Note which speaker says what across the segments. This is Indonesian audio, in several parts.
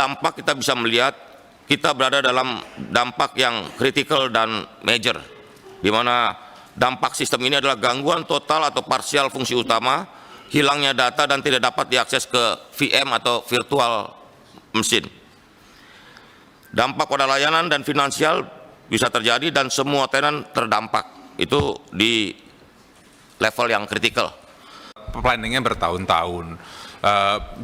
Speaker 1: Dampak kita bisa melihat kita berada dalam dampak yang kritikal dan major, di mana dampak sistem ini adalah gangguan total atau parsial fungsi utama, hilangnya data dan tidak dapat diakses ke VM atau virtual mesin. Dampak pada layanan dan finansial bisa terjadi dan semua tenan terdampak. Itu di level yang kritikal.
Speaker 2: Planningnya bertahun-tahun.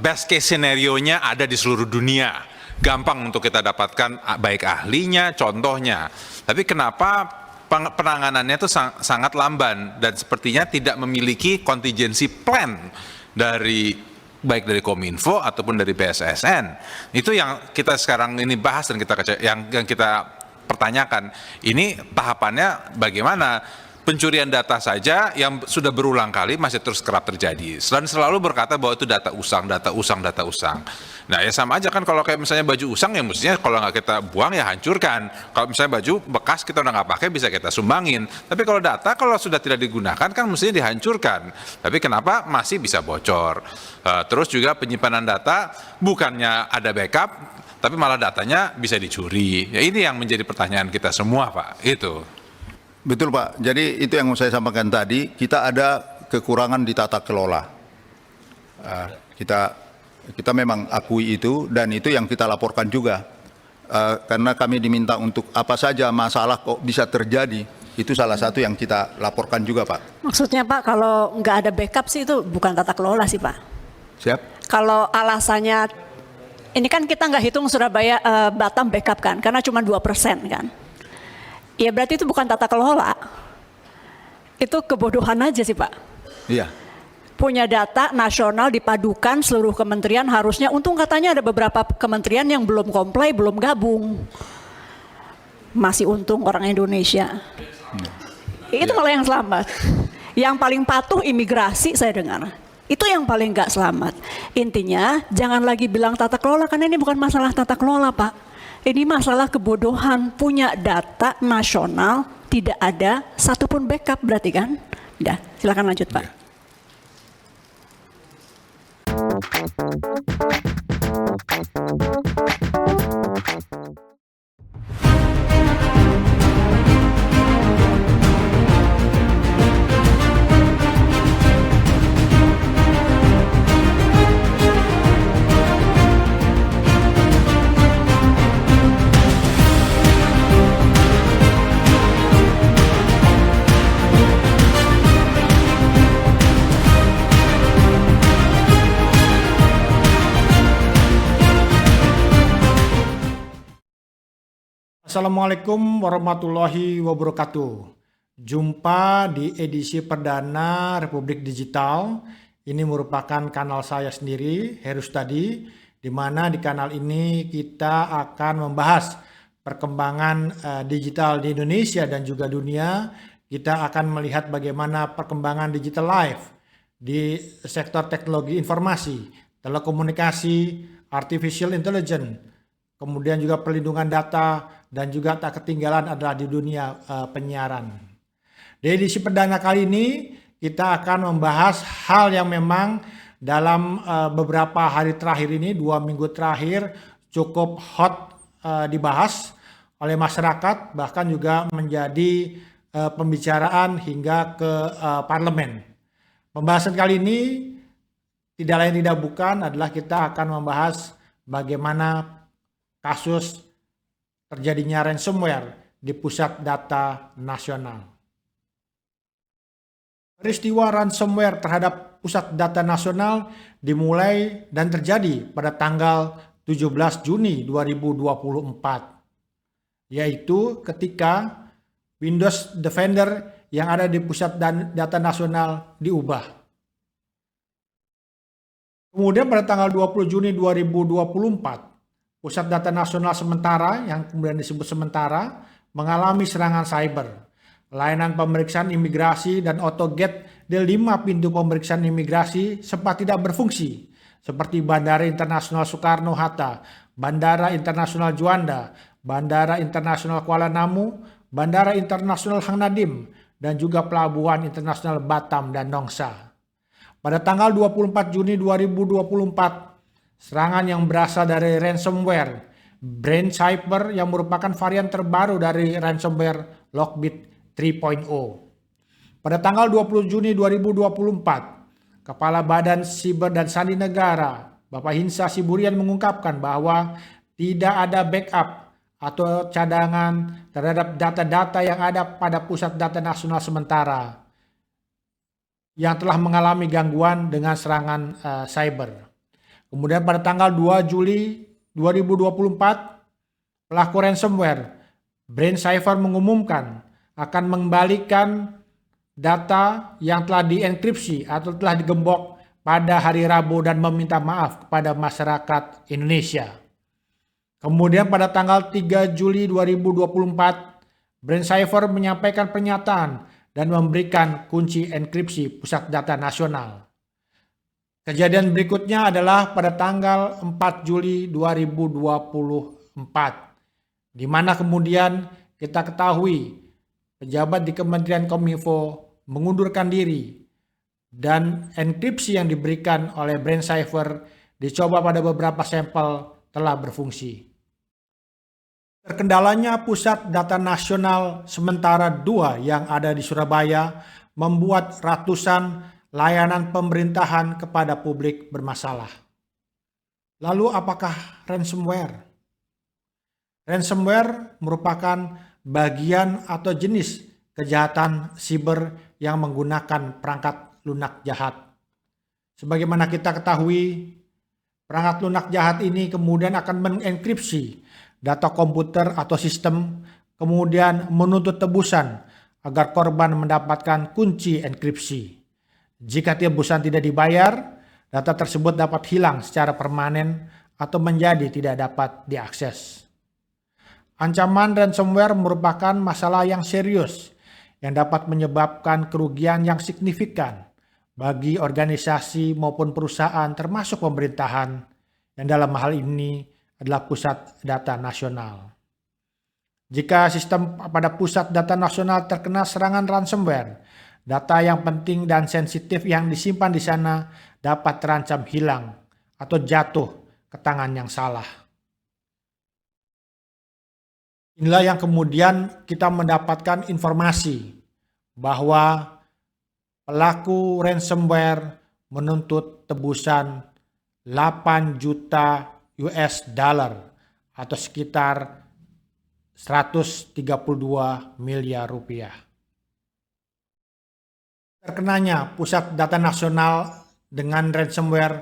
Speaker 2: Best case scenario-nya ada di seluruh dunia. Gampang untuk kita dapatkan baik ahlinya, contohnya. Tapi kenapa penanganannya itu sangat lamban dan sepertinya tidak memiliki contingency plan dari baik dari Kominfo ataupun dari BSSN. Itu yang kita sekarang ini bahas dan yang kita pertanyakan. Ini tahapannya bagaimana? Pencurian data saja yang sudah berulang kali masih terus kerap terjadi. Dan selalu berkata bahwa itu data usang. Nah ya sama aja kan kalau kayak misalnya baju usang ya mestinya kalau nggak kita buang ya hancurkan. Kalau misalnya baju bekas kita udah nggak pakai bisa kita sumbangin. Tapi kalau data kalau sudah tidak digunakan kan mestinya dihancurkan. Tapi kenapa masih bisa bocor? Terus juga penyimpanan data bukannya ada backup, tapi malah datanya bisa dicuri. Ya ini yang menjadi pertanyaan kita semua Pak. Itu.
Speaker 3: Betul Pak, jadi itu yang saya sampaikan tadi, kita ada kekurangan di tata kelola. Kita memang akui itu dan itu yang kita laporkan juga. Karena kami diminta untuk apa saja masalah kok bisa terjadi, itu salah satu yang kita laporkan juga Pak.
Speaker 4: Maksudnya Pak, kalau nggak ada backup sih itu bukan tata kelola sih Pak.
Speaker 3: Siap?
Speaker 4: Kalau alasannya, ini kan kita nggak hitung Surabaya Batam backup kan, karena cuma 2% kan. Ya berarti itu bukan tata kelola, itu kebodohan aja sih Pak.
Speaker 3: Iya.
Speaker 4: Punya data nasional dipadukan seluruh kementerian harusnya, untung katanya ada beberapa kementerian yang belum comply, belum gabung. Masih untung orang Indonesia. Itu malah yang selamat. Yang paling patuh imigrasi saya dengar. Itu yang paling nggak selamat. Intinya jangan lagi bilang tata kelola, karena ini bukan masalah tata kelola Pak. Ini masalah kebodohan, punya data nasional, tidak ada satupun backup berarti kan? Udah, silakan lanjut Pak.
Speaker 5: Assalamualaikum warahmatullahi wabarakatuh. Jumpa di edisi perdana Republik Digital. Ini merupakan kanal saya sendiri, Heru Study, di mana di kanal ini kita akan membahas perkembangan digital di Indonesia dan juga dunia. Kita akan melihat bagaimana perkembangan digital life di sektor teknologi informasi, telekomunikasi, artificial intelligence, kemudian juga perlindungan data, dan juga tak ketinggalan adalah di dunia penyiaran. Di edisi perdana kali ini kita akan membahas hal yang memang dalam beberapa hari terakhir ini, 2 minggu terakhir cukup hot dibahas oleh masyarakat, bahkan juga menjadi pembicaraan hingga ke parlemen. Pembahasan kali ini tidak lain tidak bukan adalah kita akan membahas bagaimana kasus terjadinya ransomware di pusat data nasional. Peristiwa ransomware terhadap pusat data nasional dimulai dan terjadi pada tanggal 17 Juni 2024, yaitu ketika Windows Defender yang ada di pusat data nasional diubah. Kemudian pada tanggal 20 Juni 2024, Pusat Data Nasional Sementara yang kemudian disebut sementara mengalami serangan cyber. Layanan pemeriksaan imigrasi dan AutoGate di 5 pintu pemeriksaan imigrasi sempat tidak berfungsi, seperti Bandara Internasional Soekarno-Hatta, Bandara Internasional Juanda, Bandara Internasional Kuala Namu, Bandara Internasional Hang Nadim, dan juga Pelabuhan Internasional Batam dan Nongsa. Pada tanggal 24 Juni 2024, serangan yang berasal dari ransomware Brain Cipher yang merupakan varian terbaru dari ransomware Lockbit 3.0. Pada tanggal 20 Juni 2024, Kepala Badan Siber dan Sandi Negara, Bapak Hinsa Siburian mengungkapkan bahwa tidak ada backup atau cadangan terhadap data-data yang ada pada Pusat Data Nasional Sementara yang telah mengalami gangguan dengan serangan cyber. Kemudian pada tanggal 2 Juli 2024, pelaku ransomware Brain Cipher mengumumkan akan mengembalikan data yang telah dienkripsi atau telah digembok pada hari Rabu dan meminta maaf kepada masyarakat Indonesia. Kemudian pada tanggal 3 Juli 2024, Brain Cipher menyampaikan pernyataan dan memberikan kunci enkripsi Pusat Data Nasional. Kejadian berikutnya adalah pada tanggal 4 Juli 2024, di mana kemudian kita ketahui pejabat di Kementerian Kominfo mengundurkan diri dan enkripsi yang diberikan oleh Brain Cipher dicoba pada beberapa sampel telah berfungsi. Terkendalanya Pusat Data Nasional Sementara 2 yang ada di Surabaya membuat ratusan layanan pemerintahan kepada publik bermasalah. Lalu apakah ransomware? Ransomware merupakan bagian atau jenis kejahatan siber yang menggunakan perangkat lunak jahat. Sebagaimana kita ketahui, perangkat lunak jahat ini kemudian akan mengenkripsi data komputer atau sistem, kemudian menuntut tebusan agar korban mendapatkan kunci enkripsi. Jika tebusan tidak dibayar, data tersebut dapat hilang secara permanen atau menjadi tidak dapat diakses. Ancaman ransomware merupakan masalah yang serius yang dapat menyebabkan kerugian yang signifikan bagi organisasi maupun perusahaan termasuk pemerintahan yang dalam hal ini adalah Pusat Data Nasional. Jika sistem pada Pusat Data Nasional terkena serangan ransomware, data yang penting dan sensitif yang disimpan di sana dapat terancam hilang atau jatuh ke tangan yang salah. Inilah yang kemudian kita mendapatkan informasi bahwa pelaku ransomware menuntut tebusan 8 juta US dollar atau sekitar 132 miliar rupiah. Terkenanya Pusat Data Nasional dengan ransomware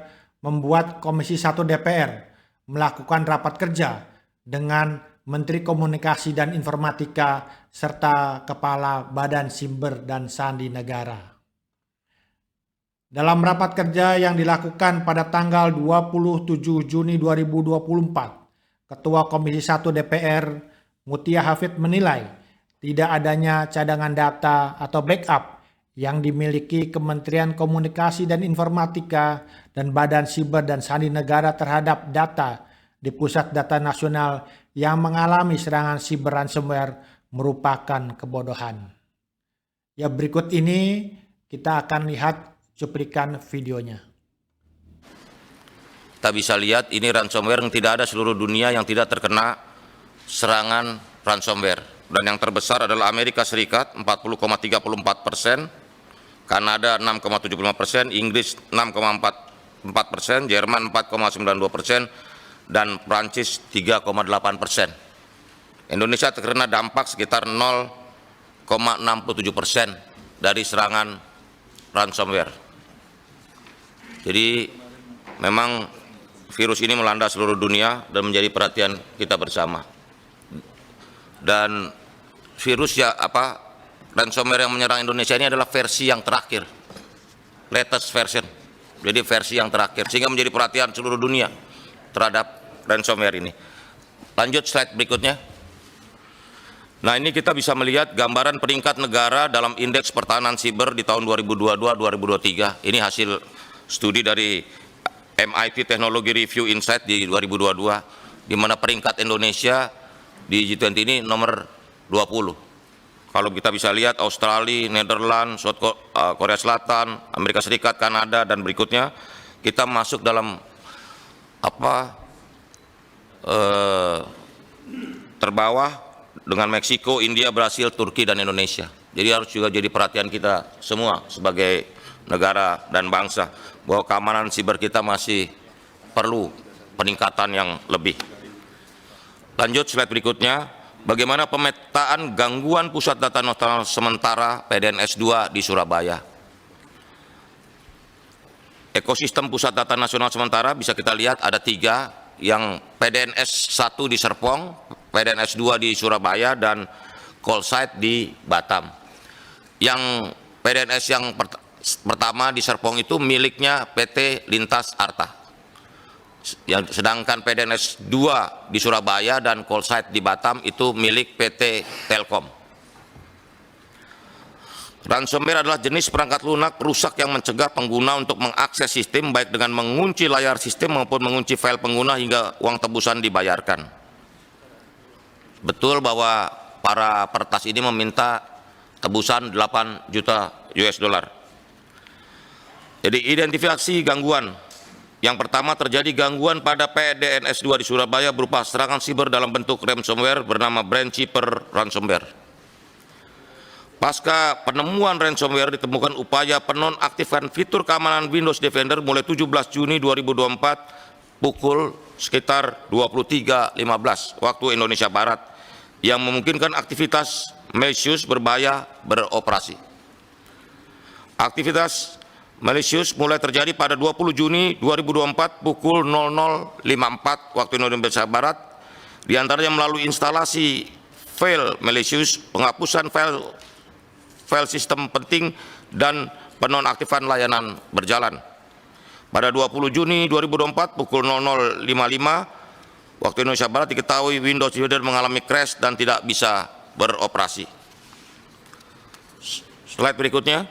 Speaker 5: membuat Komisi 1 DPR melakukan rapat kerja dengan Menteri Komunikasi dan Informatika serta Kepala Badan Siber dan Sandi Negara. Dalam rapat kerja yang dilakukan pada tanggal 27 Juni 2024, Ketua Komisi 1 DPR Mutia Hafid menilai tidak adanya cadangan data atau backup yang dimiliki Kementerian Komunikasi dan Informatika dan Badan Siber dan Sandi Negara terhadap data di Pusat Data Nasional yang mengalami serangan siber ransomware merupakan kebodohan. Ya, berikut ini kita akan lihat cuplikan videonya.
Speaker 1: Kita bisa lihat ini ransomware yang tidak ada seluruh dunia yang tidak terkena serangan ransomware. Dan yang terbesar adalah Amerika Serikat 40,34%, Kanada 6,75%, Inggris 6,44%, Jerman 4,92%, dan Prancis 3,8%. Indonesia terkena dampak sekitar 0,67% dari serangan ransomware. Jadi memang virus ini melanda seluruh dunia dan menjadi perhatian kita bersama. Dan virus ransomware yang menyerang Indonesia ini adalah versi yang terakhir, latest version. Jadi versi yang terakhir, sehingga menjadi perhatian seluruh dunia terhadap ransomware ini. Lanjut slide berikutnya. Nah, ini kita bisa melihat gambaran peringkat negara dalam indeks pertahanan siber di tahun 2022-2023. Ini hasil studi dari MIT Technology Review Insight di 2022, di mana peringkat Indonesia di G20 ini nomor 20. Kalau kita bisa lihat Australia, Netherlands, Korea Selatan, Amerika Serikat, Kanada, dan berikutnya, kita masuk dalam terbawah dengan Meksiko, India, Brasil, Turki, dan Indonesia. Jadi harus juga jadi perhatian kita semua sebagai negara dan bangsa bahwa keamanan siber kita masih perlu peningkatan yang lebih. Lanjut slide berikutnya, bagaimana pemetaan gangguan pusat data nasional sementara PDNS 2 di Surabaya. Ekosistem pusat data nasional sementara bisa kita lihat ada 3, yang PDNS 1 di Serpong, PDNS 2 di Surabaya, dan call site di Batam. Yang PDNS yang pertama di Serpong itu miliknya PT Lintas Arta. Sedangkan PDNS 2 di Surabaya dan call site di Batam itu milik PT Telkom. Ransomware adalah jenis perangkat lunak perusak yang mencegah pengguna untuk mengakses sistem baik dengan mengunci layar sistem maupun mengunci file pengguna hingga uang tebusan dibayarkan. Betul bahwa para peretas ini meminta tebusan 8 juta US dollar. Jadi identifikasi gangguan. Yang pertama, terjadi gangguan pada PDNS 2 di Surabaya berupa serangan siber dalam bentuk ransomware bernama Brandkeeper Ransomware. Pasca penemuan ransomware ditemukan upaya penonaktifan fitur keamanan Windows Defender mulai 17 Juni 2024 pukul sekitar 23.15 waktu Indonesia Barat yang memungkinkan aktivitas malicious berbahaya beroperasi. Aktivitas malicious mulai terjadi pada 20 Juni 2024 pukul 00.54 waktu Indonesia Barat, diantaranya melalui instalasi file malicious, penghapusan file sistem penting, dan penonaktifan layanan berjalan. Pada 20 Juni 2024 pukul 00.55 waktu Indonesia Barat diketahui Windows Defender mengalami crash dan tidak bisa beroperasi. Slide berikutnya.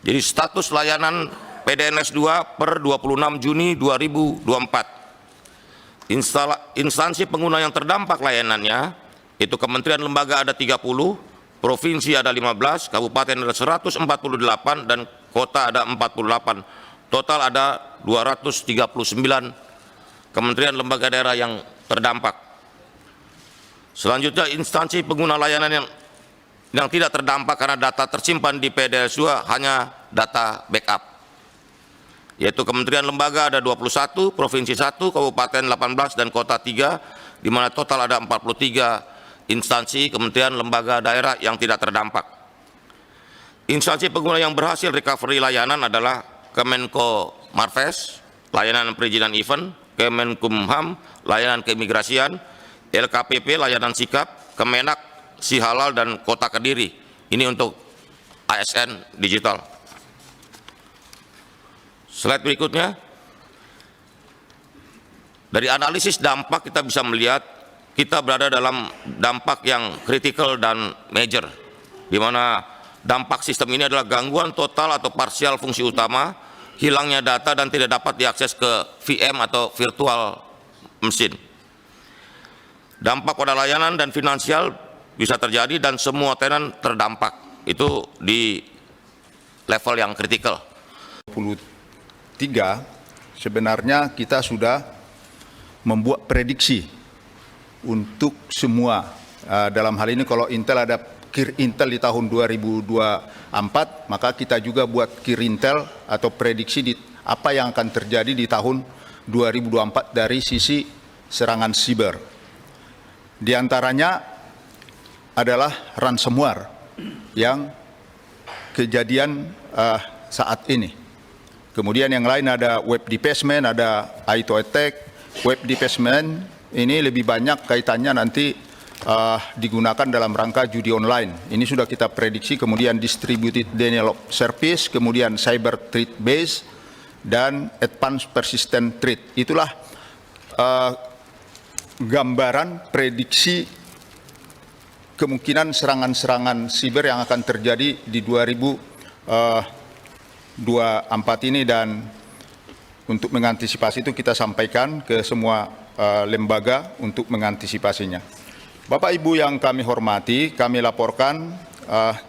Speaker 1: Jadi status layanan PDNS 2 per 26 Juni 2024. Instansi pengguna yang terdampak layanannya itu kementerian lembaga ada 30, provinsi ada 15, kabupaten ada 148, dan kota ada 48. Total ada 239 kementerian lembaga daerah yang terdampak. Selanjutnya, instansi pengguna layanan yang tidak terdampak karena data tersimpan di PDNS 2 hanya data backup, yaitu kementerian lembaga ada 21, provinsi 1, kabupaten 18, dan kota 3, di mana total ada 43 instansi kementerian lembaga daerah yang tidak terdampak. Instansi pengguna yang berhasil recovery layanan adalah Kemenko Marves, layanan perizinan event, Kemenkumham, layanan keimigrasian, LKPP, layanan sikap, Kemenak, Sihalal, dan Kota Kediri. Ini untuk ASN digital. Slide berikutnya. Dari analisis dampak kita bisa melihat kita berada dalam dampak yang kritikal dan major, di mana dampak sistem ini adalah gangguan total atau parsial fungsi utama, hilangnya data dan tidak dapat diakses ke VM atau virtual mesin. Dampak pada layanan dan finansial bisa terjadi dan semua tenan terdampak. Itu di level yang kritikal.
Speaker 3: 23 sebenarnya kita sudah membuat prediksi untuk semua. Dalam hal ini kalau Intel ada KIR Intel di tahun 2024, maka kita juga buat KIR Intel atau prediksi di apa yang akan terjadi di tahun 2024 dari sisi serangan siber. Di antaranya adalah ransomware yang kejadian saat ini. Kemudian yang lain ada web defacement, ada ITO attack. Web defacement ini lebih banyak kaitannya nanti digunakan dalam rangka judi online. Ini sudah kita prediksi. Kemudian distributed denial of service, kemudian cyber threat base, dan advanced persistent threat. Itulah gambaran prediksi kemungkinan serangan-serangan siber yang akan terjadi di 2024 ini, dan untuk mengantisipasi itu kita sampaikan ke semua lembaga untuk mengantisipasinya. Bapak Ibu yang kami hormati, kami laporkan,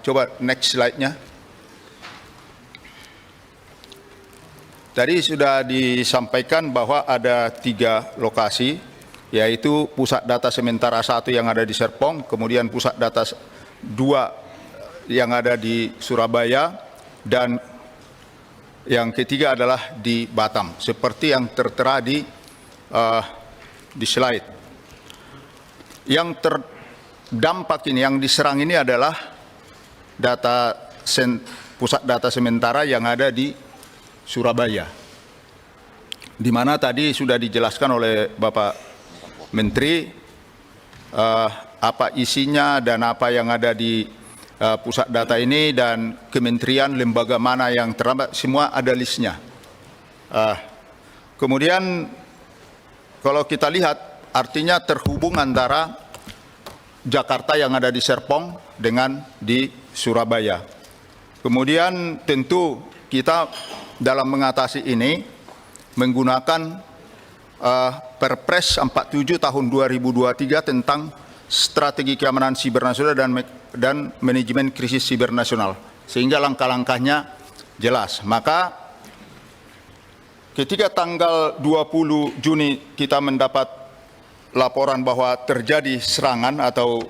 Speaker 3: coba next slide-nya. Tadi sudah disampaikan bahwa ada 3 lokasi, yaitu pusat data sementara 1 yang ada di Serpong, kemudian pusat data 2 yang ada di Surabaya, dan yang ketiga adalah di Batam, seperti yang tertera di slide. Yang terdampak ini, yang diserang ini adalah pusat data sementara yang ada di Surabaya, di mana tadi sudah dijelaskan oleh Bapak Menteri apa isinya dan apa yang ada di pusat data ini, dan kementerian, lembaga mana yang terdampak, semua ada listnya. Kemudian kalau kita lihat, artinya terhubung antara Jakarta yang ada di Serpong dengan di Surabaya. Kemudian tentu kita dalam mengatasi ini menggunakan Perpres 47 tahun 2023 tentang strategi keamanan siber nasional dan manajemen krisis siber nasional, sehingga langkah-langkahnya jelas. Maka ketika tanggal 20 Juni kita mendapat laporan bahwa terjadi serangan atau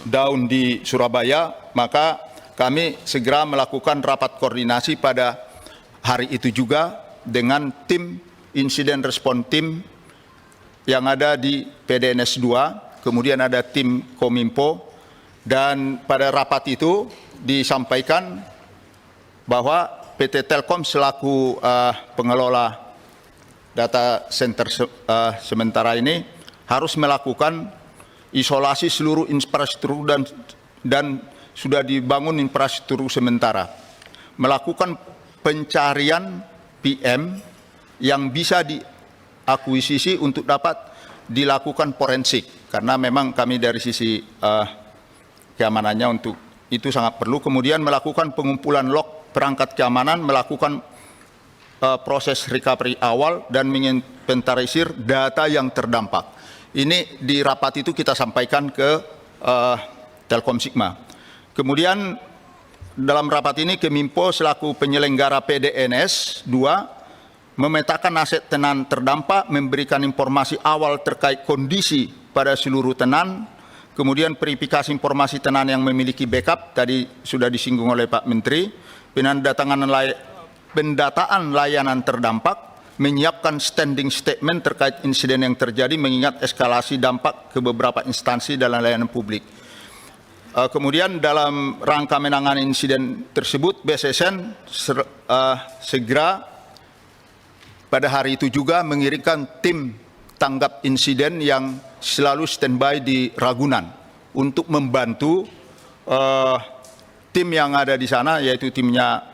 Speaker 3: down di Surabaya, maka kami segera melakukan rapat koordinasi pada hari itu juga dengan tim Insiden Respon Team yang ada di PDNS 2, kemudian ada tim Kominfo, dan pada rapat itu disampaikan bahwa PT Telkom selaku pengelola data center sementara ini harus melakukan isolasi seluruh infrastruktur dan sudah dibangun infrastruktur sementara, melakukan pencarian PM yang bisa diakuisisi untuk dapat dilakukan forensik, karena memang kami dari sisi keamanannya untuk itu sangat perlu. Kemudian melakukan pengumpulan log perangkat keamanan, melakukan proses recovery awal, dan menginventarisir data yang terdampak. Ini di rapat itu kita sampaikan ke Telkom Sigma. Kemudian dalam rapat ini Kominfo selaku penyelenggara PDNS 2 memetakan aset tenan terdampak, memberikan informasi awal terkait kondisi pada seluruh tenan, kemudian verifikasi informasi tenan yang memiliki backup, tadi sudah disinggung oleh Pak Menteri, pendataan layanan terdampak, menyiapkan standing statement terkait insiden yang terjadi mengingat eskalasi dampak ke beberapa instansi dalam layanan publik. Kemudian dalam rangka menangani insiden tersebut, BSSN segera pada hari itu juga mengirimkan tim tanggap insiden yang selalu standby di Ragunan untuk membantu tim yang ada di sana, yaitu timnya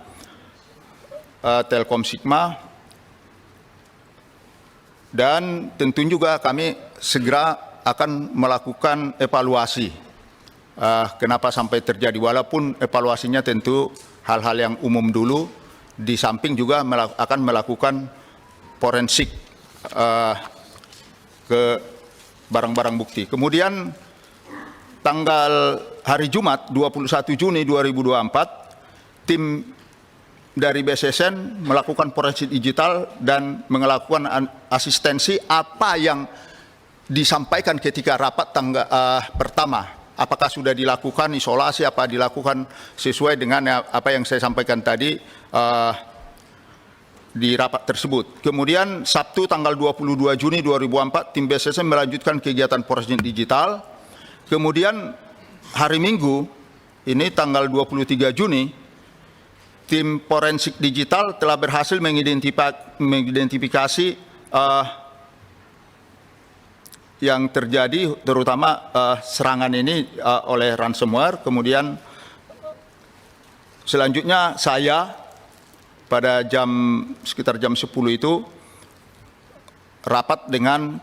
Speaker 3: Telkom Sigma, dan tentu juga kami segera akan melakukan evaluasi kenapa sampai terjadi, walaupun evaluasinya tentu hal-hal yang umum dulu, di samping juga akan melakukan forensik ke barang-barang bukti. Kemudian tanggal hari Jumat 21 Juni 2024, tim dari BSSN melakukan forensik digital dan melakukan asistensi apa yang disampaikan ketika rapat pertama. Apakah sudah dilakukan isolasi, apa dilakukan sesuai dengan apa yang saya sampaikan tadi di rapat tersebut. Kemudian Sabtu tanggal 22 Juni 2004, tim BSSN melanjutkan kegiatan forensik digital. Kemudian hari Minggu, ini tanggal 23 Juni, tim forensik digital telah berhasil mengidentifikasi yang terjadi, terutama serangan ini oleh ransomware. Kemudian selanjutnya saya pada sekitar jam 10 itu rapat dengan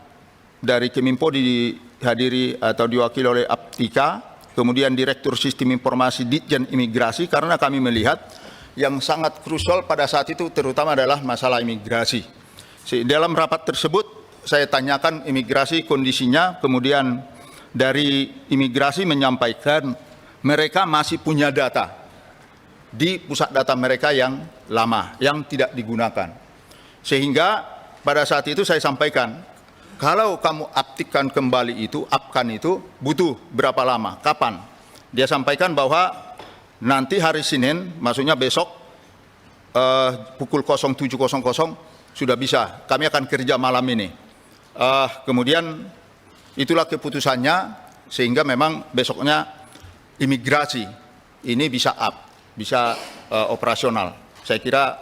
Speaker 3: dari Kominfo dihadiri atau diwakili oleh Aptika, kemudian Direktur Sistem Informasi Ditjen Imigrasi, karena kami melihat yang sangat krusial pada saat itu terutama adalah masalah imigrasi. Dalam rapat tersebut saya tanyakan imigrasi kondisinya, kemudian dari imigrasi menyampaikan mereka masih punya data di pusat data mereka yang lama yang tidak digunakan. Sehingga pada saat itu saya sampaikan, kalau kamu aktifkan kembali itu, upkan itu butuh berapa lama, kapan? Dia sampaikan bahwa nanti hari Senin, maksudnya besok pukul 07.00 sudah bisa. Kami akan kerja malam ini. Kemudian itulah keputusannya, sehingga memang besoknya imigrasi ini bisa bisa operasional. Saya kira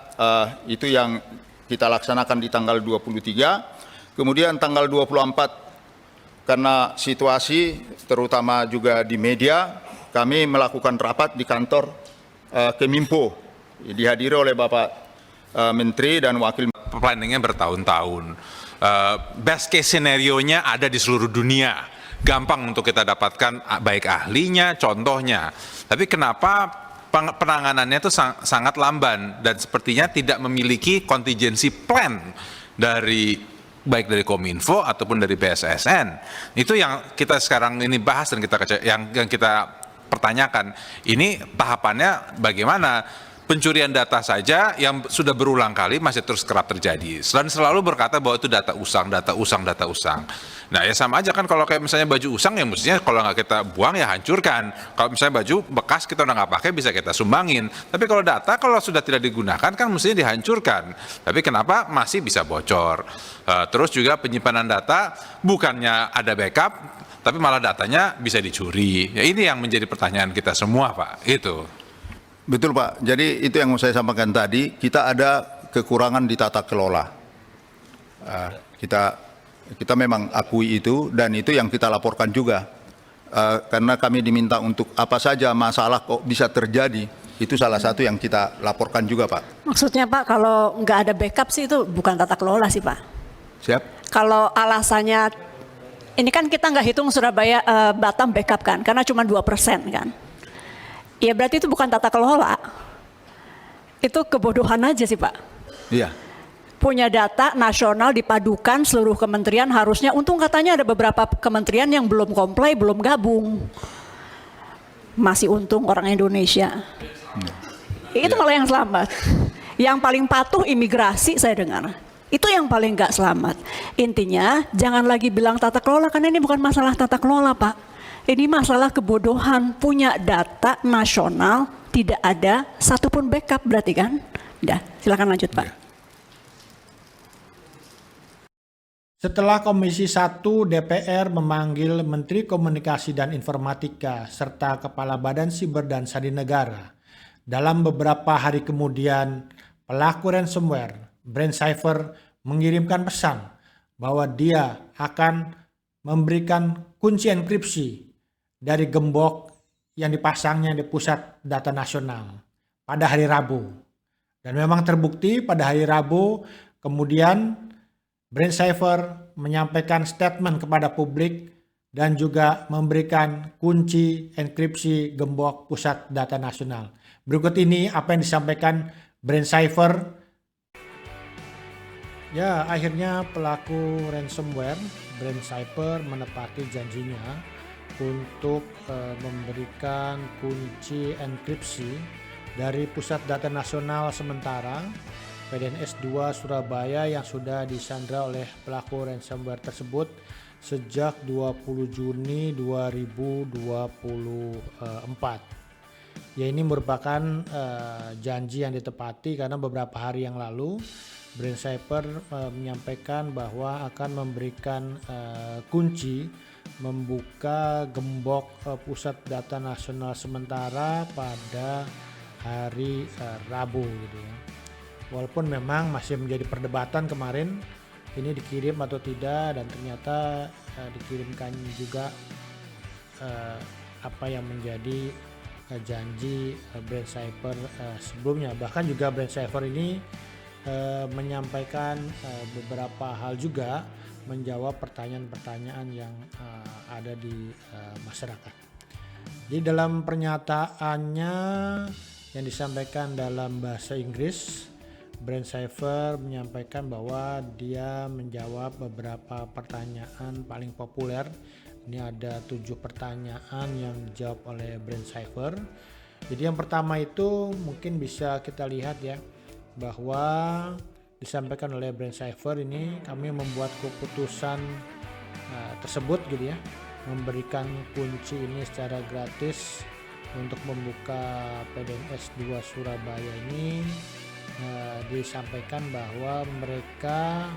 Speaker 3: itu yang kita laksanakan di tanggal 23. Kemudian tanggal 24, karena situasi terutama juga di media, kami melakukan rapat di kantor Keminfo, dihadiri oleh Bapak Menteri dan Wakil.
Speaker 2: Planningnya bertahun-tahun. Best case scenario-nya ada di seluruh dunia. Gampang untuk kita dapatkan baik ahlinya, contohnya. Tapi kenapa penanganannya itu sangat lamban dan sepertinya tidak memiliki contingency plan dari baik dari Kominfo ataupun dari BSSN. Itu yang kita sekarang ini bahas dan yang kita pertanyakan. Ini tahapannya bagaimana? Pencurian data saja yang sudah berulang kali masih terus kerap terjadi. Selalu berkata bahwa itu data usang. Nah ya sama aja kan kalau kayak misalnya baju usang ya mestinya kalau nggak kita buang ya hancurkan. Kalau misalnya baju bekas kita udah nggak pakai bisa kita sumbangin. Tapi kalau data kalau sudah tidak digunakan kan mestinya dihancurkan. Tapi kenapa masih bisa bocor? Terus juga penyimpanan data bukannya ada backup, tapi malah datanya bisa dicuri. Ya ini yang menjadi pertanyaan kita semua Pak. Itu.
Speaker 3: Betul Pak, jadi itu yang mau saya sampaikan tadi, kita ada kekurangan di tata kelola. Kita memang akui itu dan itu yang kita laporkan juga. Karena kami diminta untuk apa saja masalah kok bisa terjadi, itu salah satu yang kita laporkan juga Pak.
Speaker 4: Maksudnya Pak, kalau nggak ada backup sih itu bukan tata kelola sih Pak.
Speaker 3: Siap?
Speaker 4: Kalau alasannya, ini kan kita nggak hitung Surabaya Batam backup kan, karena cuma 2% kan. Ya berarti itu bukan tata kelola, itu kebodohan aja sih Pak.
Speaker 3: Iya.
Speaker 4: Punya data nasional dipadukan seluruh kementerian harusnya, untung katanya ada beberapa kementerian yang belum comply, belum gabung. Masih untung orang Indonesia. Itu malah yang selamat. Yang paling patuh imigrasi saya dengar. Itu yang paling nggak selamat. Intinya jangan lagi bilang tata kelola, karena ini bukan masalah tata kelola Pak. Ini masalah kebodohan, punya data nasional, tidak ada satupun backup berarti kan? Udah, silakan lanjut Pak.
Speaker 5: Setelah Komisi 1 DPR memanggil Menteri Komunikasi dan Informatika serta Kepala Badan Siber dan Sandi Negara, dalam beberapa hari kemudian pelaku ransomware, Brand Cypher, mengirimkan pesan bahwa dia akan memberikan kunci enkripsi dari gembok yang dipasangnya di pusat data nasional pada hari Rabu. Dan memang terbukti pada hari Rabu kemudian Brand Cypher menyampaikan statement kepada publik dan juga memberikan kunci enkripsi gembok pusat data nasional. Berikut ini apa yang disampaikan Brand Cypher. Ya, akhirnya pelaku ransomware Brand Cypher menepati janjinya untuk memberikan kunci enkripsi dari Pusat Data Nasional Sementara PDNS 2 Surabaya yang sudah disandra oleh pelaku ransomware tersebut sejak 20 Juni 2024. Ya, ini merupakan janji yang ditepati karena beberapa hari yang lalu Brand Cypher menyampaikan bahwa akan memberikan kunci membuka gembok Pusat Data Nasional Sementara pada hari Rabu gitu ya. Walaupun memang masih menjadi perdebatan kemarin ini dikirim atau tidak, dan ternyata dikirimkan juga apa yang menjadi janji Brand Cypher sebelumnya. Bahkan juga Brand Cypher ini menyampaikan beberapa hal juga, menjawab pertanyaan-pertanyaan yang ada di masyarakat. Jadi dalam pernyataannya yang disampaikan dalam bahasa Inggris, Brand Cypher menyampaikan bahwa dia menjawab beberapa pertanyaan paling populer. Ini ada 7 pertanyaan yang dijawab oleh Brand Cypher. Jadi yang pertama itu mungkin bisa kita lihat ya, bahwa disampaikan oleh Brent Cypher ini kami membuat keputusan tersebut gitu ya, memberikan kunci ini secara gratis untuk membuka PDNS 2 Surabaya ini. Disampaikan bahwa mereka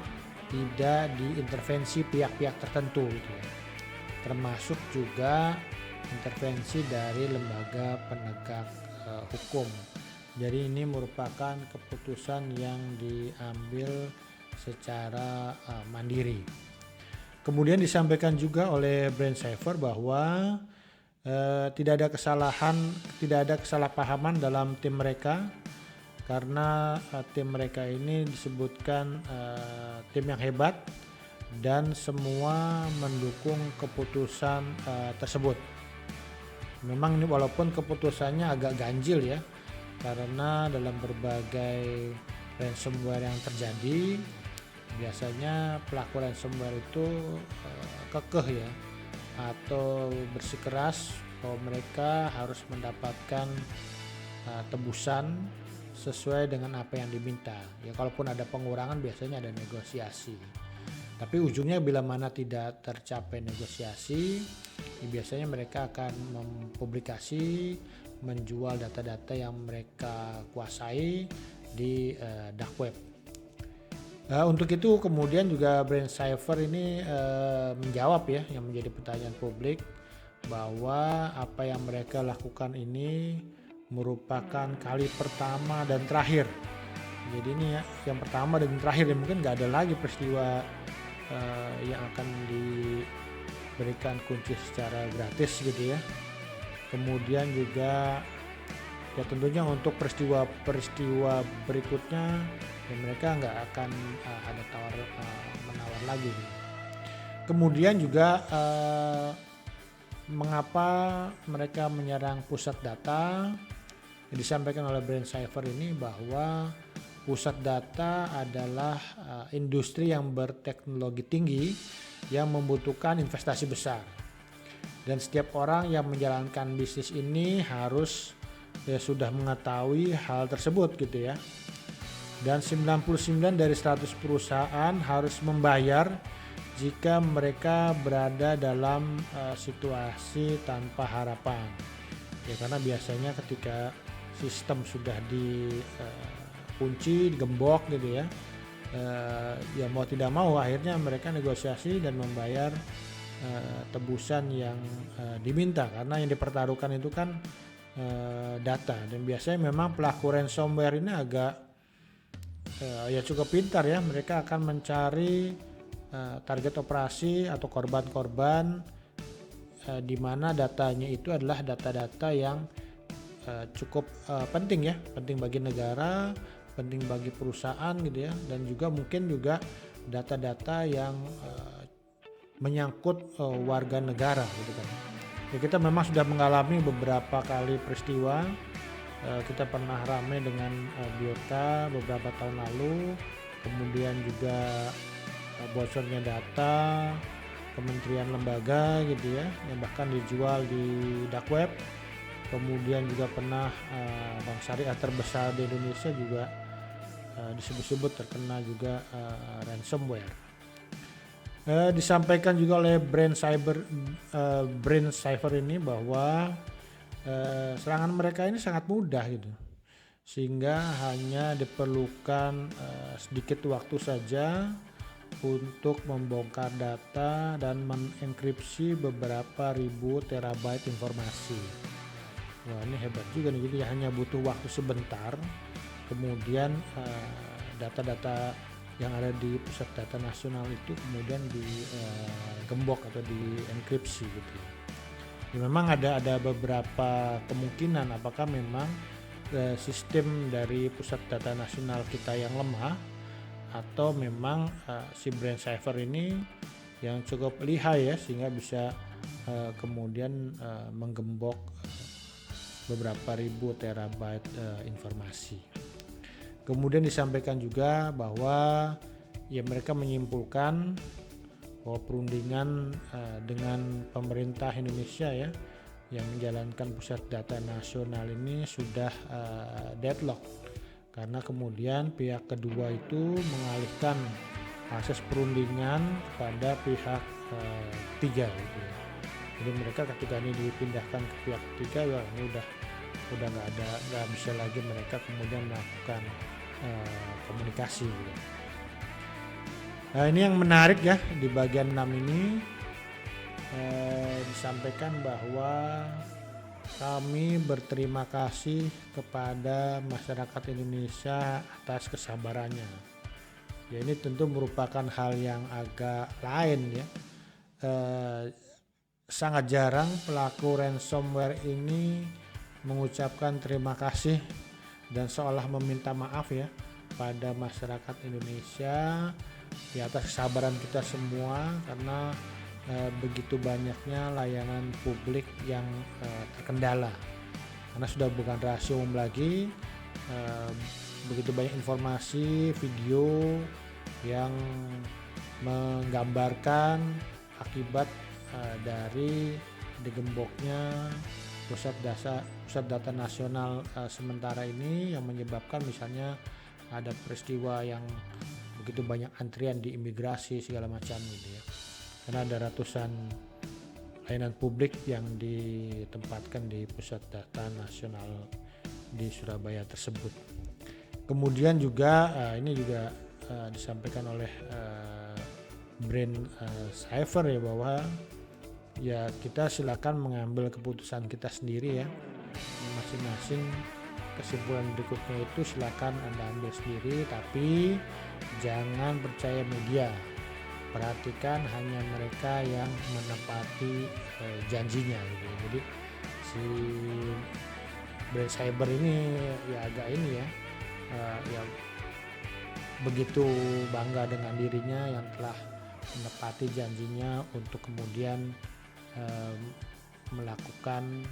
Speaker 5: tidak diintervensi pihak-pihak tertentu gitu ya, termasuk juga intervensi dari lembaga penegak hukum. Jadi ini merupakan keputusan yang diambil secara mandiri. Kemudian disampaikan juga oleh Brent Cypher bahwa tidak ada kesalahpahaman dalam tim mereka, karena tim mereka ini disebutkan tim yang hebat dan semua mendukung keputusan tersebut. Memang ini walaupun keputusannya agak ganjil ya, karena dalam berbagai ransomware yang terjadi biasanya pelaku ransomware itu kekeh ya, atau bersikeras bahwa mereka harus mendapatkan tebusan sesuai dengan apa yang diminta. Ya kalaupun ada pengurangan biasanya ada negosiasi. Tapi ujungnya bila mana tidak tercapai negosiasi, ya biasanya mereka akan mempublikasi, menjual data-data yang mereka kuasai di dark web. Untuk itu kemudian juga Brent Cypher ini menjawab ya yang menjadi pertanyaan publik, bahwa apa yang mereka lakukan ini merupakan kali pertama dan terakhir. Jadi ini ya yang pertama dan terakhir, ya mungkin nggak ada lagi peristiwa yang akan diberikan kunci secara gratis gitu ya. Kemudian juga ya tentunya untuk peristiwa berikutnya ya mereka nggak akan ada menawar lagi gitu. Kemudian juga mengapa mereka menyerang pusat data, yang disampaikan oleh Brent Cypher ini bahwa pusat data adalah industri yang berteknologi tinggi yang membutuhkan investasi besar, dan setiap orang yang menjalankan bisnis ini harus sudah mengetahui hal tersebut gitu ya. Dan 99 dari 100 perusahaan harus membayar jika mereka berada dalam situasi tanpa harapan ya, karena biasanya ketika sistem sudah dikunci, digembok gitu ya, ya mau tidak mau akhirnya mereka negosiasi dan membayar tebusan yang diminta, karena yang dipertaruhkan itu kan data. Dan biasanya memang pelaku ransomware ini agak ya cukup pintar ya, mereka akan mencari target operasi atau korban-korban di mana datanya itu adalah data-data yang cukup penting ya, penting bagi negara, penting bagi perusahaan gitu ya, dan juga mungkin juga data-data yang menyangkut warga negara gitu kan. Ya, kita memang sudah mengalami beberapa kali peristiwa. Kita pernah ramai dengan Biorka beberapa tahun lalu, kemudian juga bocornya data kementerian lembaga gitu ya, yang bahkan dijual di dark web. Kemudian juga pernah bank syariah terbesar di Indonesia juga disebut-sebut terkena juga ransomware. Disampaikan juga oleh Brent Cypher ini bahwa serangan mereka ini sangat mudah gitu, sehingga hanya diperlukan sedikit waktu saja untuk membongkar data dan mengenkripsi beberapa ribu terabyte informasi. Wah, ini hebat juga nih, jadi hanya butuh waktu sebentar, kemudian data-data yang ada di pusat data nasional itu kemudian digembok atau dienkripsi gitu. Ya, memang ada beberapa kemungkinan apakah memang sistem dari pusat data nasional kita yang lemah, atau memang si Brent Cypher ini yang cukup lihai ya, sehingga bisa kemudian menggembok beberapa ribu terabyte informasi. Kemudian disampaikan juga bahwa ya mereka menyimpulkan bahwa perundingan dengan pemerintah Indonesia ya yang menjalankan pusat data nasional ini sudah deadlock, karena kemudian pihak kedua itu mengalihkan akses perundingan kepada pihak ketiga gitu ya. Jadi mereka ketika ini dipindahkan ke pihak ketiga, ya ini udah nggak bisa lagi mereka kemudian melakukan komunikasi gitu. Nah, ini yang menarik ya, di bagian 6 ini disampaikan bahwa kami berterima kasih kepada masyarakat Indonesia atas kesabarannya. Ya, ini tentu merupakan hal yang agak lain ya. Sangat jarang pelaku ransomware ini mengucapkan terima kasih dan seolah meminta maaf ya pada masyarakat Indonesia di atas kesabaran kita semua, karena begitu banyaknya layanan publik yang terkendala, karena sudah bukan rahasia umum lagi, begitu banyak informasi video yang menggambarkan akibat dari digemboknya pusat data nasional sementara ini, yang menyebabkan misalnya ada peristiwa yang begitu banyak antrian di imigrasi segala macam gitu ya, karena ada ratusan layanan publik yang ditempatkan di pusat data nasional di Surabaya tersebut. Kemudian juga ini juga disampaikan oleh Brand Cyber ya, bahwa ya kita silakan mengambil keputusan kita sendiri ya, masing-masing kesimpulan berikutnya itu silakan Anda ambil sendiri, tapi jangan percaya media. Perhatikan hanya mereka yang menepati janjinya gitu. Jadi si Brand Cyber ini ya agak ini ya, ya begitu bangga dengan dirinya yang telah menepati janjinya untuk kemudian melakukan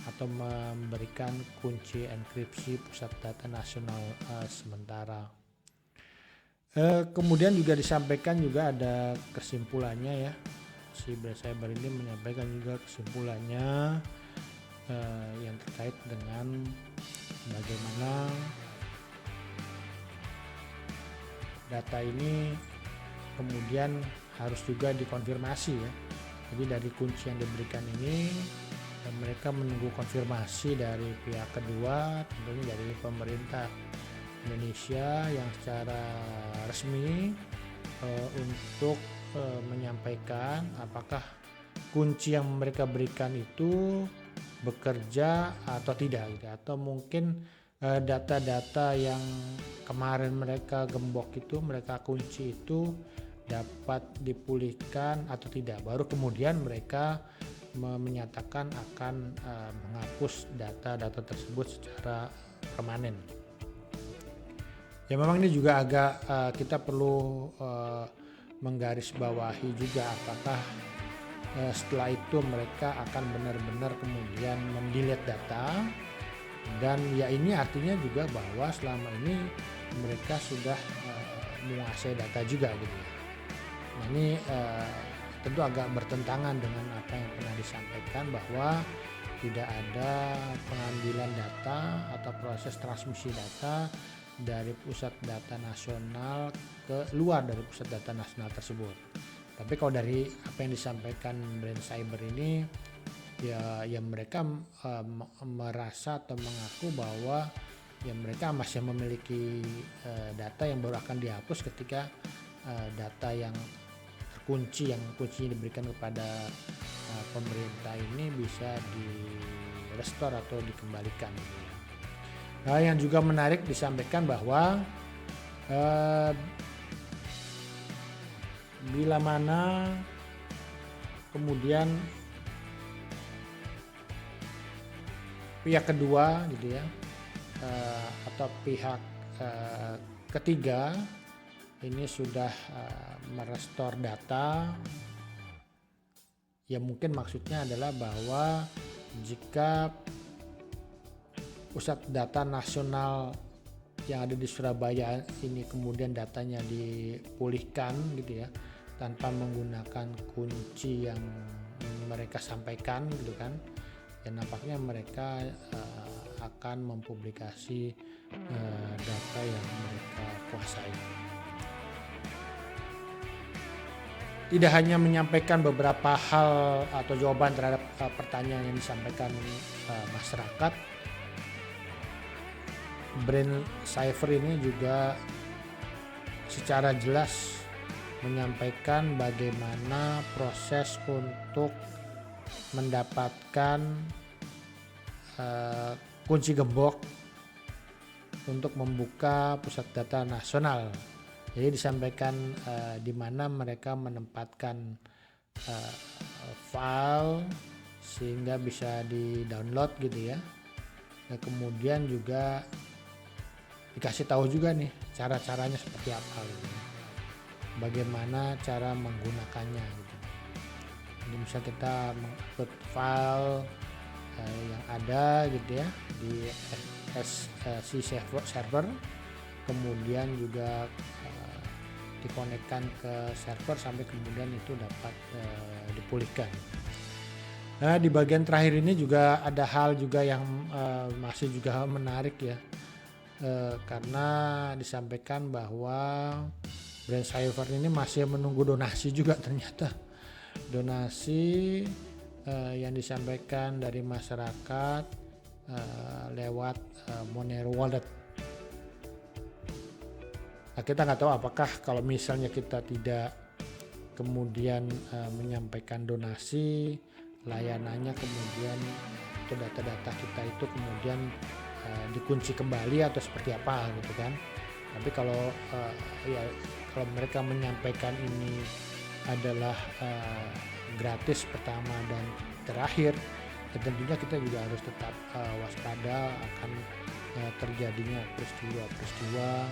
Speaker 5: atau memberikan kunci enkripsi pusat data nasional sementara. Kemudian juga disampaikan juga ada kesimpulannya ya, si Brand Cyber ini menyampaikan juga kesimpulannya yang terkait dengan bagaimana data ini kemudian harus juga dikonfirmasi ya. Jadi dari kunci yang diberikan ini mereka menunggu konfirmasi dari pihak kedua, tentunya dari pemerintah Indonesia yang secara resmi untuk menyampaikan apakah kunci yang mereka berikan itu bekerja atau tidak gitu, atau mungkin data-data yang kemarin mereka gembok itu, mereka kunci itu dapat dipulihkan atau tidak, baru kemudian mereka menyatakan akan menghapus data-data tersebut secara permanen. Ya memang ini juga agak kita perlu menggarisbawahi juga apakah setelah itu mereka akan benar-benar kemudian mendelete data, dan ya ini artinya juga bahwa selama ini mereka sudah menguasai data juga gitu. Nah ini tentu agak bertentangan dengan apa yang pernah disampaikan bahwa tidak ada pengambilan data atau proses transmisi data dari pusat data nasional ke luar dari pusat data nasional tersebut. Tapi kalau dari apa yang disampaikan Brand Cyber ini ya mereka merasa atau mengaku bahwa ya mereka masih memiliki data yang baru akan dihapus ketika data yang kunci yang diberikan kepada pemerintah ini bisa di-restore atau dikembalikan. Nah, yang juga menarik disampaikan bahwa bila mana kemudian pihak kedua gitu ya, atau pihak ketiga ini sudah merestore data, ya mungkin maksudnya adalah bahwa jika pusat data nasional yang ada di Surabaya ini kemudian datanya dipulihkan gitu ya, tanpa menggunakan kunci yang mereka sampaikan gitu kan, ya nampaknya mereka akan mempublikasi data yang mereka kuasai. Tidak hanya menyampaikan beberapa hal atau jawaban terhadap pertanyaan yang disampaikan masyarakat, Brand Cipher ini juga secara jelas menyampaikan bagaimana proses untuk mendapatkan kunci gembok untuk membuka pusat data nasional. Jadi disampaikan di mana mereka menempatkan file sehingga bisa di-download gitu ya. Nah, kemudian juga dikasih tahu juga nih cara-caranya seperti apa gitu. Bagaimana cara menggunakannya gitu. Jadi bisa kita mengupload file yang ada gitu ya di SC server, kemudian juga dikonekkan ke server sampai kemudian itu dapat dipulihkan. Nah, di bagian terakhir ini juga ada hal juga yang masih juga menarik ya, karena disampaikan bahwa Brand Cipher ini masih menunggu donasi juga ternyata. Donasi yang disampaikan dari masyarakat lewat Monero Wallet. Nah, kita nggak tahu apakah kalau misalnya kita tidak kemudian menyampaikan donasi, layanannya kemudian atau data-data kita itu kemudian dikunci kembali atau seperti apa gitu kan. Tapi kalau kalau mereka menyampaikan ini adalah gratis pertama dan terakhir, ya tentunya kita juga harus tetap waspada akan terjadinya peristiwa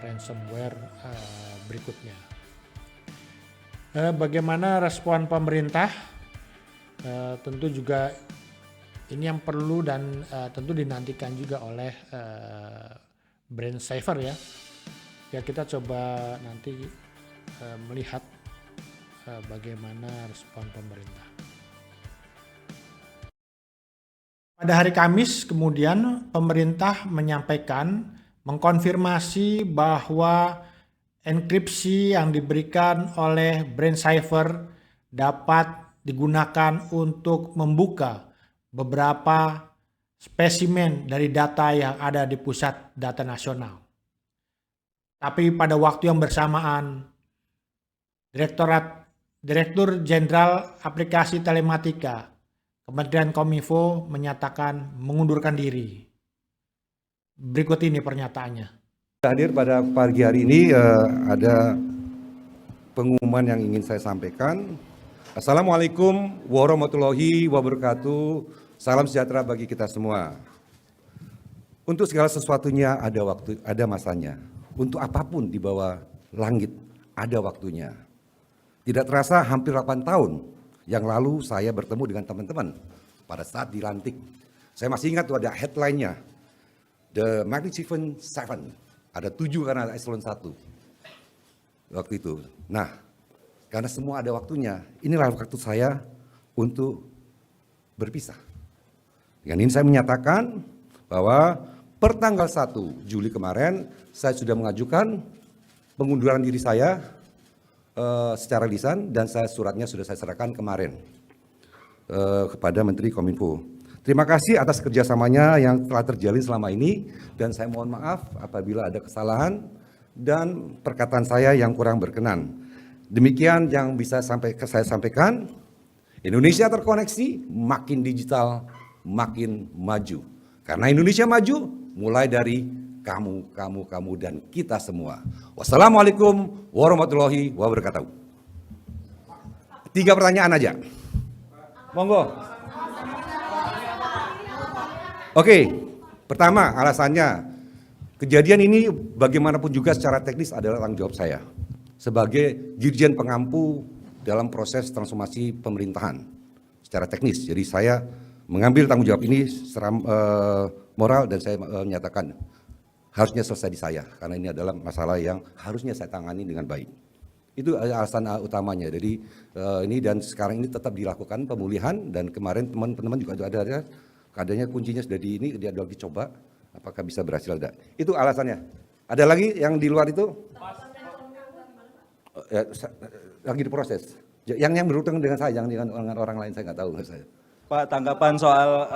Speaker 5: ransomware berikutnya. Bagaimana respon pemerintah? Tentu juga ini yang perlu dan tentu dinantikan juga oleh Brand Cipher ya. Ya kita coba nanti melihat bagaimana respon pemerintah. Pada hari Kamis kemudian pemerintah mengkonfirmasi bahwa enkripsi yang diberikan oleh Brand Cipher dapat digunakan untuk membuka beberapa spesimen dari data yang ada di pusat data nasional. Tapi pada waktu yang bersamaan, Direktur Jenderal Aplikasi Telematika Kementerian Kominfo menyatakan mengundurkan diri. Berikut ini pernyataannya.
Speaker 6: Hadir pada pagi hari ini ada pengumuman yang ingin saya sampaikan. Assalamualaikum warahmatullahi wabarakatuh. Salam sejahtera bagi kita semua. Untuk segala sesuatunya ada waktu, ada masanya. Untuk apapun di bawah langit ada waktunya. Tidak terasa hampir 8 tahun yang lalu saya bertemu dengan teman-teman pada saat dilantik. Saya masih ingat tuh ada headline-nya. The Magnificent Seven, ada 7 karena eselon 1 waktu itu. Nah, karena semua ada waktunya, inilah waktu saya untuk berpisah. Dengan ini saya menyatakan bahwa per tanggal 1 Juli kemarin, saya sudah mengajukan pengunduran diri saya secara lisan dan suratnya sudah saya serahkan kemarin kepada Menteri Kominfo. Terima kasih atas kerjasamanya yang telah terjalin selama ini dan saya mohon maaf apabila ada kesalahan dan perkataan saya yang kurang berkenan. Demikian yang bisa saya sampaikan. Indonesia terkoneksi, makin digital, makin maju. Karena Indonesia maju mulai dari kamu dan kita semua. Wassalamualaikum warahmatullahi wabarakatuh. 3 pertanyaan aja. Monggo. Oke, pertama alasannya, kejadian ini bagaimanapun juga secara teknis adalah tanggung jawab saya sebagai Dirjen Pengampu dalam proses transformasi pemerintahan secara teknis. Jadi saya mengambil tanggung jawab ini secara moral dan saya menyatakan harusnya selesai di saya karena ini adalah masalah yang harusnya saya tangani dengan baik. Itu alasan utamanya. Jadi ini dan sekarang ini tetap dilakukan pemulihan dan kemarin teman-teman juga ada keadaannya kuncinya sudah di ini dia lagi coba apakah bisa berhasil ada. Itu alasannya. Ada lagi yang di luar itu? Lagi diproses. Yang berhutang dengan saya, yang dengan orang lain saya nggak tahu saya.
Speaker 7: Pak, tanggapan soal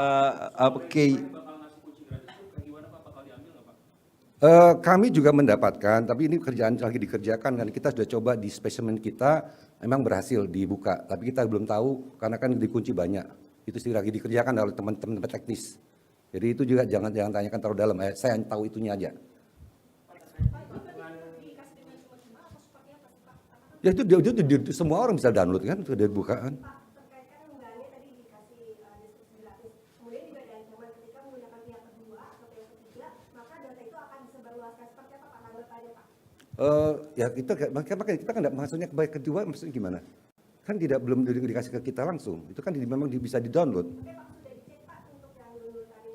Speaker 6: Kami juga mendapatkan, tapi ini kerjaan lagi dikerjakan kan kita sudah coba di spesimen kita memang berhasil dibuka, tapi kita belum tahu karena kan dikunci banyak. Itu sih lagi dikerjakan oleh teman-teman teknis. Jadi itu juga jangan tanyakan terlalu dalam. Saya tahu itunya aja. Ya itu semua orang bisa download kan, sudah dibuka kan. Ya makanya kita kan maksudnya baik kedua maksudnya gimana? Kan belum dikasih ke kita langsung. Itu kan memang bisa di-download.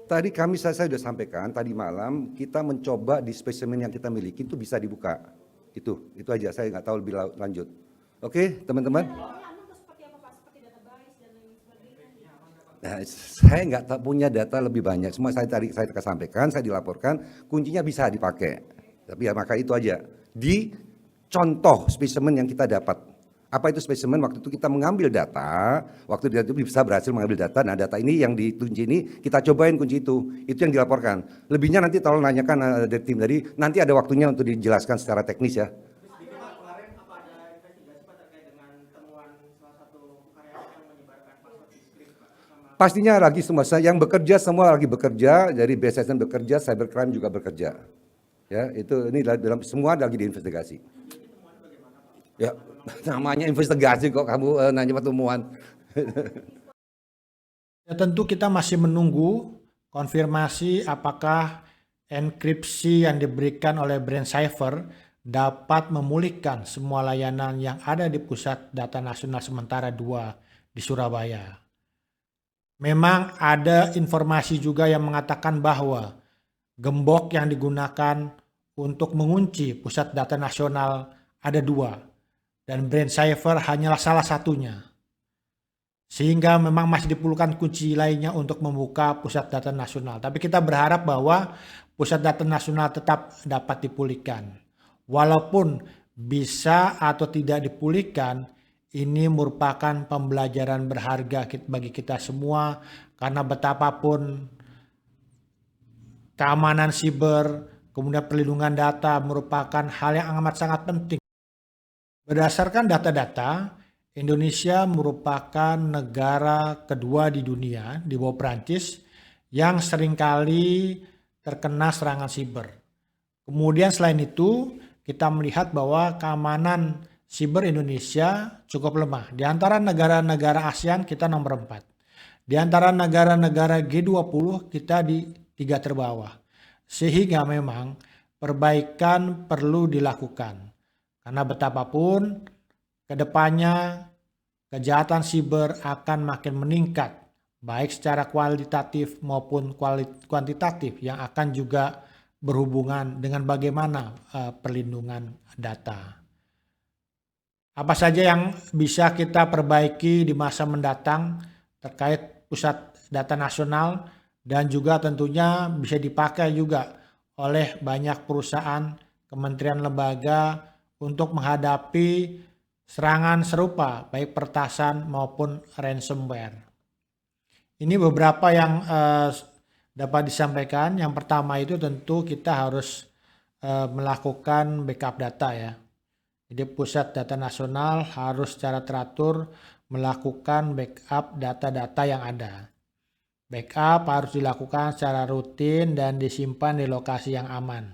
Speaker 6: Tadi saya sudah sampaikan tadi malam kita mencoba di spesimen yang kita miliki itu bisa dibuka. Itu aja saya nggak tahu lebih lanjut. Oke, teman-teman. Nah, saya nggak punya data lebih banyak. Semua saya sampaikan, saya dilaporkan, kuncinya bisa dipakai. Tapi ya maka itu aja. Di contoh spesimen yang kita dapat. Apa itu spesimen? Waktu itu kita mengambil data, waktu itu bisa berhasil mengambil data. Nah data ini yang dikunci ini kita cobain kunci itu yang dilaporkan. Lebihnya nanti tolong nanyakan dari tim tadi. Nanti ada waktunya untuk dijelaskan secara teknis ya. Pastinya lagi semua yang bekerja semua lagi bekerja, dari BSSN bekerja, cybercrime juga bekerja. Ya, itu ini dalam semua lagi diinvestigasi. Ya, namanya investigasi kok kamu nanya pertemuan.
Speaker 5: Ya, tentu kita masih menunggu konfirmasi apakah enkripsi yang diberikan oleh Brand Cipher dapat memulihkan semua layanan yang ada di Pusat Data Nasional Sementara 2 di Surabaya. Memang ada informasi juga yang mengatakan bahwa gembok yang digunakan untuk mengunci Pusat Data Nasional ada 2 dan Brand Cipher hanyalah salah satunya. Sehingga memang masih diperlukan kunci lainnya untuk membuka Pusat Data Nasional. Tapi kita berharap bahwa Pusat Data Nasional tetap dapat dipulihkan. Walaupun bisa atau tidak dipulihkan, ini merupakan pembelajaran berharga bagi kita semua karena betapapun keamanan siber, kemudian perlindungan data merupakan hal yang amat sangat penting. Berdasarkan data-data, Indonesia merupakan negara kedua di dunia di bawah Prancis yang seringkali terkena serangan siber. Kemudian selain itu, kita melihat bahwa keamanan siber Indonesia cukup lemah. Di antara negara-negara ASEAN kita nomor 4. Di antara negara-negara G20 kita di 3 terbawah. Sehingga memang perbaikan perlu dilakukan. Karena betapapun kedepannya kejahatan siber akan makin meningkat. Baik secara kualitatif maupun kuantitatif yang akan juga berhubungan dengan bagaimana perlindungan data. Apa saja yang bisa kita perbaiki di masa mendatang terkait Pusat Data Nasional dan juga tentunya bisa dipakai juga oleh banyak perusahaan, kementerian lembaga untuk menghadapi serangan serupa baik pertasan maupun ransomware. Ini beberapa yang dapat disampaikan. Yang pertama itu tentu kita harus melakukan backup data ya. Jadi Pusat Data Nasional harus secara teratur melakukan backup data-data yang ada. Backup harus dilakukan secara rutin dan disimpan di lokasi yang aman.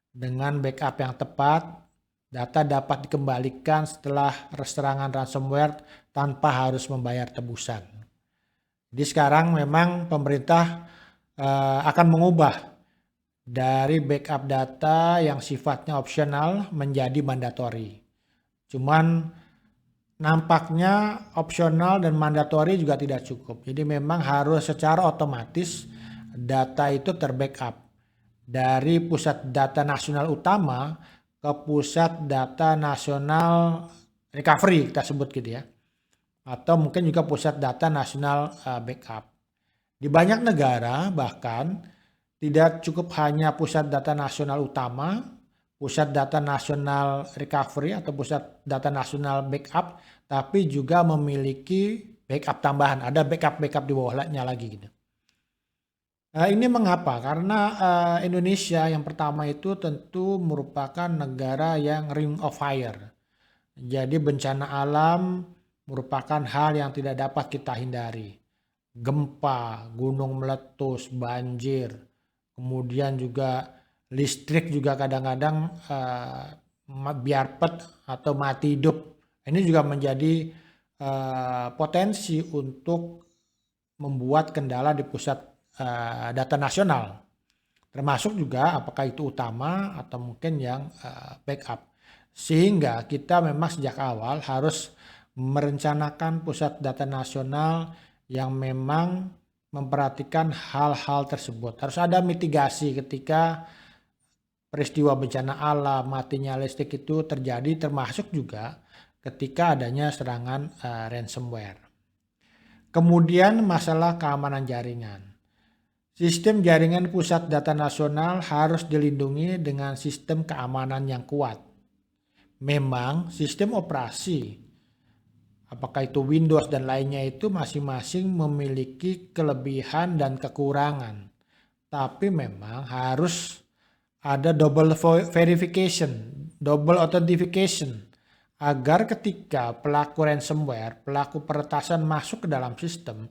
Speaker 5: Dengan backup yang tepat, data dapat dikembalikan setelah serangan ransomware tanpa harus membayar tebusan. Jadi sekarang memang pemerintah akan mengubah dari backup data yang sifatnya opsional menjadi mandatori. Cuman nampaknya opsional dan mandatori juga tidak cukup. Jadi memang harus secara otomatis data itu terbackup dari Pusat Data Nasional utama ke Pusat Data Nasional Recovery, kita sebut gitu ya. Atau mungkin juga Pusat Data Nasional Backup. Di banyak negara bahkan tidak cukup hanya Pusat Data Nasional Utama, Pusat Data Nasional Recovery atau Pusat Data Nasional Backup, tapi juga memiliki backup tambahan. Ada backup-backup di bawahnya lagi gitu. Ini mengapa? Karena Indonesia yang pertama itu tentu merupakan negara yang ring of fire. Jadi bencana alam merupakan hal yang tidak dapat kita hindari. Gempa, gunung meletus, banjir, kemudian juga listrik juga kadang-kadang biarpet atau mati hidup. Ini juga menjadi potensi untuk membuat kendala di pusat data nasional, termasuk juga apakah itu utama atau mungkin yang backup. Sehingga kita memang sejak awal harus merencanakan pusat data nasional yang memang memperhatikan hal-hal tersebut. Harus ada mitigasi ketika peristiwa bencana alam, matinya listrik itu terjadi, termasuk juga ketika adanya serangan ransomware. Kemudian masalah keamanan jaringan. Sistem jaringan pusat data nasional harus dilindungi dengan sistem keamanan yang kuat. Memang sistem operasi, apakah itu Windows dan lainnya itu masing-masing memiliki kelebihan dan kekurangan. Tapi memang harus ada double verification, double authentication, agar ketika pelaku ransomware, pelaku peretasan masuk ke dalam sistem,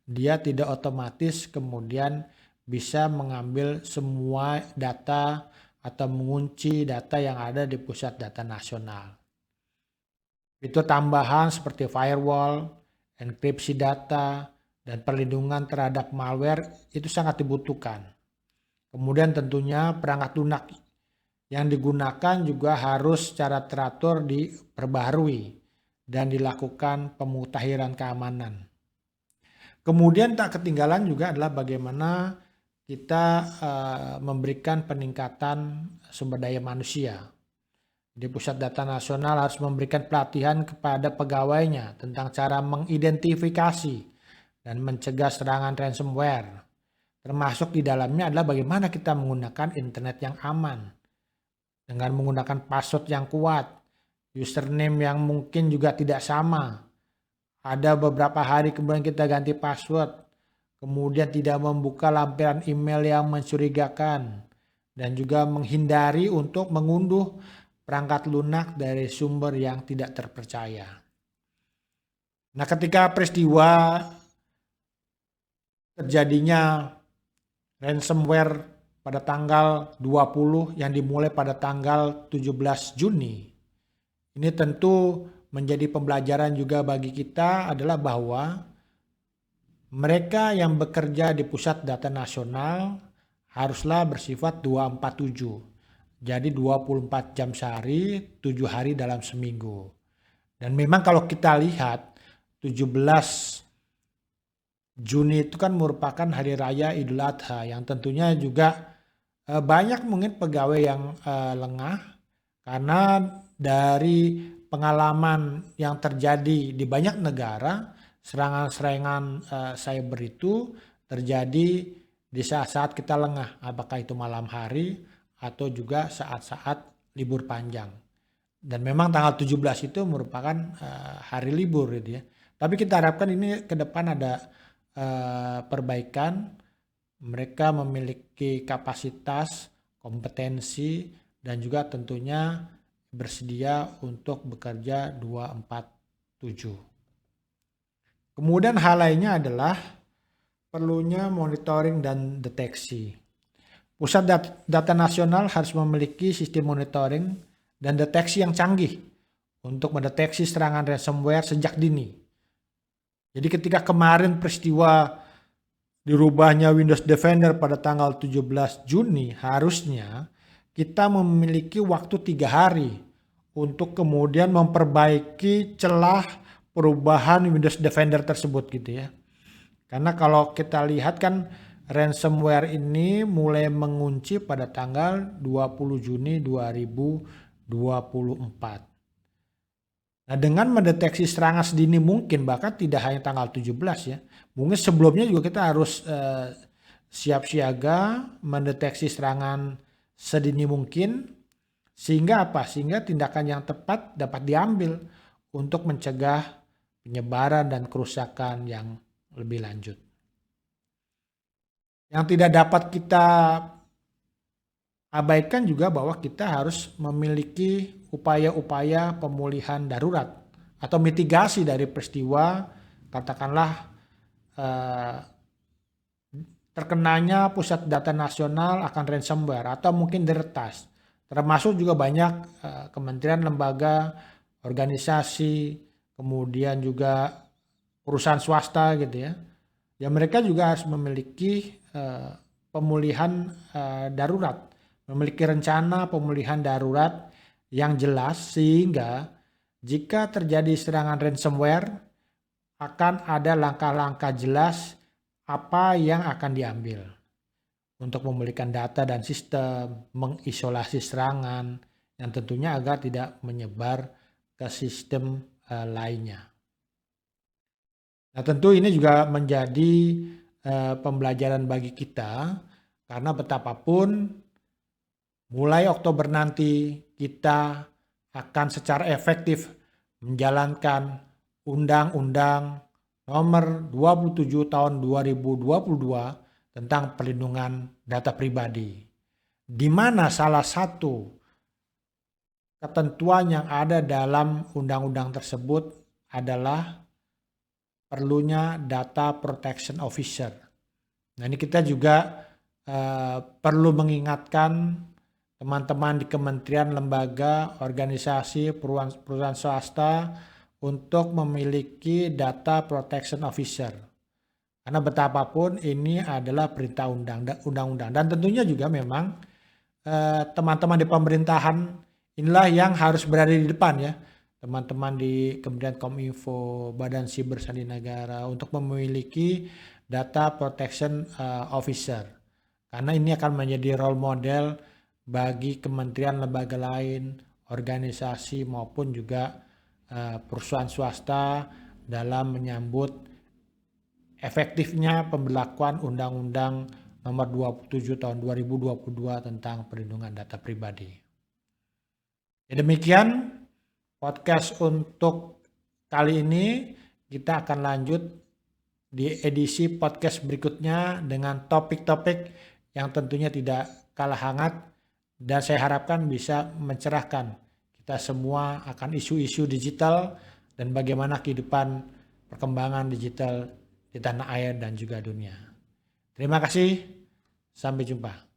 Speaker 5: dia tidak otomatis kemudian bisa mengambil semua data atau mengunci data yang ada di pusat data nasional. Itu tambahan seperti firewall, enkripsi data, dan perlindungan terhadap malware itu sangat dibutuhkan. Kemudian tentunya perangkat lunak yang digunakan juga harus secara teratur diperbaharui dan dilakukan pemutahiran keamanan. Kemudian tak ketinggalan juga adalah bagaimana kita memberikan peningkatan sumber daya manusia. Di Pusat Data Nasional harus memberikan pelatihan kepada pegawainya tentang cara mengidentifikasi dan mencegah serangan ransomware. Termasuk di dalamnya adalah bagaimana kita menggunakan internet yang aman. Dengan menggunakan password yang kuat, username yang mungkin juga tidak sama. Ada beberapa hari kemudian kita ganti password, kemudian tidak membuka lampiran email yang mencurigakan, dan juga menghindari untuk mengunduh perangkat lunak dari sumber yang tidak terpercaya. Nah, ketika peristiwa terjadinya ransomware pada tanggal 20 yang dimulai pada tanggal 17 Juni, ini tentu menjadi pembelajaran juga bagi kita adalah bahwa mereka yang bekerja di Pusat Data Nasional haruslah bersifat 247. Jadi 24 jam sehari, 7 hari dalam seminggu. Dan memang kalau kita lihat 17 Juni itu kan merupakan hari raya Idul Adha yang tentunya juga banyak mungkin pegawai yang lengah karena dari pengalaman yang terjadi di banyak negara, serangan-serangan cyber itu terjadi di saat-saat kita lengah, apakah itu malam hari atau juga saat-saat libur panjang. Dan memang tanggal 17 itu merupakan hari libur gitu ya. Tapi kita harapkan ini ke depan ada perbaikan, mereka memiliki kapasitas, kompetensi, dan juga tentunya bersedia untuk bekerja 247. Kemudian hal lainnya adalah perlunya monitoring dan deteksi. Pusat Data Nasional harus memiliki sistem monitoring dan deteksi yang canggih untuk mendeteksi serangan ransomware sejak dini. Jadi ketika kemarin peristiwa dirubahnya Windows Defender pada tanggal 17 Juni, harusnya kita memiliki waktu 3 hari untuk kemudian memperbaiki celah perubahan Windows Defender tersebut gitu ya. Karena kalau kita lihat kan ransomware ini mulai mengunci pada tanggal 20 Juni 2021. Nah, dengan mendeteksi serangan sedini mungkin, bahkan tidak hanya tanggal 17 ya, mungkin sebelumnya juga kita harus siap siaga mendeteksi serangan sedini mungkin, sehingga apa? Sehingga tindakan yang tepat dapat diambil untuk mencegah penyebaran dan kerusakan yang lebih lanjut. Yang tidak dapat kita abaikan juga bahwa kita harus memiliki upaya-upaya pemulihan darurat atau mitigasi dari peristiwa, katakanlah terkenanya pusat data nasional akan ransomware atau mungkin diretas. Termasuk juga banyak kementerian, lembaga, organisasi, kemudian juga perusahaan swasta gitu ya. Ya mereka juga harus memiliki pemulihan darurat, memiliki rencana pemulihan darurat yang jelas sehingga jika terjadi serangan ransomware akan ada langkah-langkah jelas apa yang akan diambil untuk memulihkan data dan sistem, mengisolasi serangan yang tentunya agar tidak menyebar ke sistem lainnya. Nah, tentu ini juga menjadi pembelajaran bagi kita karena betapapun mulai Oktober nanti kita akan secara efektif menjalankan Undang-Undang Nomor 27 Tahun 2022 tentang perlindungan data pribadi, di mana salah satu ketentuan yang ada dalam undang-undang tersebut adalah perlunya data protection officer. Nah, ini kita juga perlu mengingatkan teman-teman di kementerian, lembaga, organisasi, perusahaan swasta untuk memiliki data protection officer. Karena betapapun ini adalah perintah undang-undang dan tentunya juga memang teman-teman di pemerintahan inilah yang harus berada di depan ya. Teman-teman di Kementerian Kominfo, Badan Siber Sandi Negara untuk memiliki data protection officer. Karena ini akan menjadi role model bagi kementerian, lembaga lain, organisasi maupun juga perusahaan swasta dalam menyambut efektifnya pemberlakuan Undang-Undang Nomor 27 Tahun 2022 tentang perlindungan data pribadi. Ya, demikian podcast untuk kali ini. Kita akan lanjut di edisi podcast berikutnya dengan topik-topik yang tentunya tidak kalah hangat dan saya harapkan bisa mencerahkan kita semua akan isu-isu digital dan bagaimana kehidupan perkembangan digital di tanah air dan juga dunia. Terima kasih, sampai jumpa.